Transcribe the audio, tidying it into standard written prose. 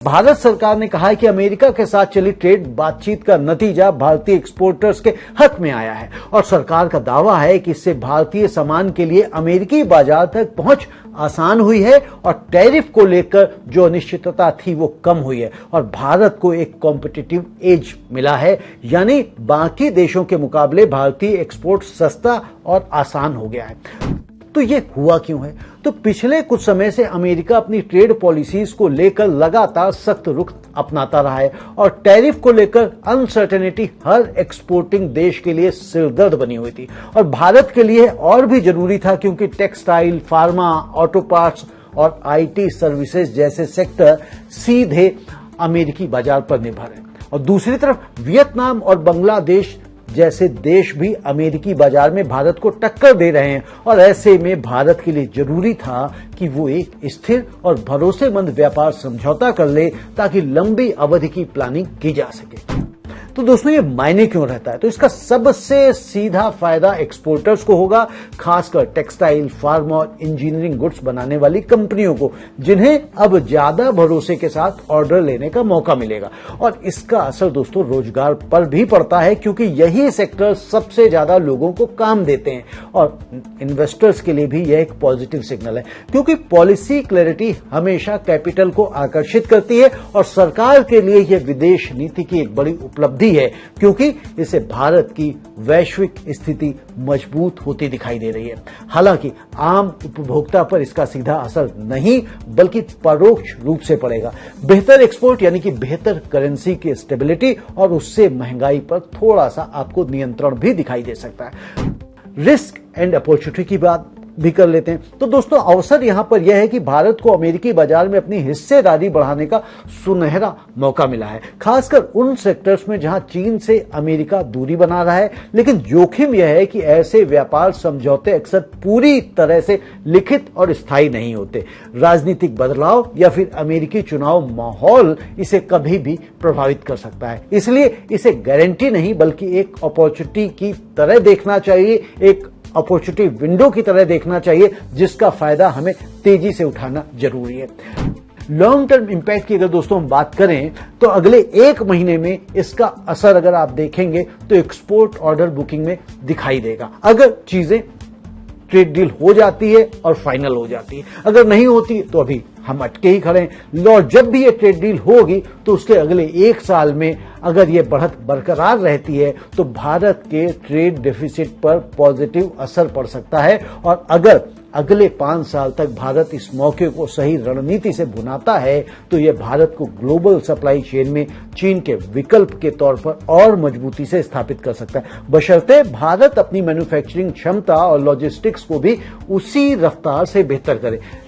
भारत सरकार ने कहा है कि अमेरिका के साथ चली ट्रेड बातचीत का नतीजा भारतीय एक्सपोर्टर्स के हक में आया है और सरकार का दावा है कि इससे भारतीय सामान के लिए अमेरिकी बाजार तक पहुंच आसान हुई है और टैरिफ को लेकर जो अनिश्चितता थी वो कम हुई है और भारत को एक कॉम्पिटिटिव एज मिला है, यानी बाकी देशों के मुकाबले भारतीय एक्सपोर्ट सस्ता और आसान हो गया है। तो ये हुआ क्यों है? तो पिछले कुछ समय से अमेरिका अपनी ट्रेड पॉलिसीज को लेकर लगातार सख्त रुख अपनाता रहा है और टैरिफ को लेकर अनसर्टेनिटी हर एक्सपोर्टिंग देश के लिए सिरदर्द बनी हुई थी और भारत के लिए और भी जरूरी था क्योंकि टेक्सटाइल, फार्मा, ऑटो पार्ट्स और आईटी सर्विसेज जैसे सेक्टर सीधे अमेरिकी बाजार पर निर्भर है और दूसरी तरफ वियतनाम और बांग्लादेश जैसे देश भी अमेरिकी बाजार में भारत को टक्कर दे रहे हैं और ऐसे में भारत के लिए जरूरी था कि वो एक स्थिर और भरोसेमंद व्यापार समझौता कर ले ताकि लंबी अवधि की प्लानिंग की जा सके। तो दोस्तों ये मायने क्यों रहता है? तो इसका सबसे सीधा फायदा एक्सपोर्टर्स को होगा, खासकर टेक्सटाइल, फार्मा और इंजीनियरिंग गुड्स बनाने वाली कंपनियों को, जिन्हें अब ज्यादा भरोसे के साथ ऑर्डर लेने का मौका मिलेगा और इसका असर दोस्तों रोजगार पर भी पड़ता है क्योंकि यही सेक्टर सबसे ज्यादा लोगों को काम देते हैं और इन्वेस्टर्स के लिए भी यह एक पॉजिटिव सिग्नल है क्योंकि पॉलिसी क्लैरिटी हमेशा कैपिटल को आकर्षित करती है और सरकार के लिए यह विदेश नीति की एक बड़ी उपलब्धि है क्योंकि इससे भारत की वैश्विक स्थिति मजबूत होती दिखाई दे रही है। हालांकि आम उपभोक्ता पर इसका सीधा असर नहीं बल्कि परोक्ष रूप से पड़ेगा। बेहतर एक्सपोर्ट यानी कि बेहतर करेंसी की स्टेबिलिटी और उससे महंगाई पर थोड़ा सा आपको नियंत्रण भी दिखाई दे सकता है। रिस्क एंड अपॉर्चुनिटी की बात भी कर लेते हैं। तो दोस्तों अवसर यहां पर यह है कि भारत को अमेरिकी बाजार में अपनी हिस्सेदारी बढ़ाने का सुनहरा मौका मिला है, खासकर उन सेक्टर्स में जहां चीन से अमेरिका दूरी बना रहा है। लेकिन जोखिम यह है कि ऐसे व्यापार समझौते अक्सर पूरी तरह से लिखित और स्थायी नहीं होते। राजनीतिक बदलाव या फिर अमेरिकी चुनाव माहौल इसे कभी भी प्रभावित कर सकता है, इसलिए इसे गारंटी नहीं बल्कि एक अपॉर्चुनिटी की तरह देखना चाहिए, एक अपॉर्चुनिटी विंडो की तरह देखना चाहिए जिसका फायदा हमें तेजी से उठाना जरूरी है। लॉन्ग टर्म इंपैक्ट की अगर दोस्तों हम बात करें तो अगले एक महीने में इसका असर अगर आप देखेंगे तो एक्सपोर्ट ऑर्डर बुकिंग में दिखाई देगा, अगर चीजें ट्रेड डील हो जाती है और फाइनल हो जाती है। अगर नहीं होती तो अभी हम अटके ही खड़े हैं और जब भी ये ट्रेड डील होगी तो उसके अगले एक साल में अगर ये बढ़त बरकरार रहती है तो भारत के ट्रेड डेफिसिट पर पॉजिटिव असर पड़ सकता है और अगर अगले 5 साल तक भारत इस मौके को सही रणनीति से भुनाता है तो यह भारत को ग्लोबल सप्लाई चेन में चीन के विकल्प के तौर पर और मजबूती से स्थापित कर सकता है, बशर्ते भारत अपनी मैन्युफैक्चरिंग क्षमता और लॉजिस्टिक्स को भी उसी रफ्तार से बेहतर करे।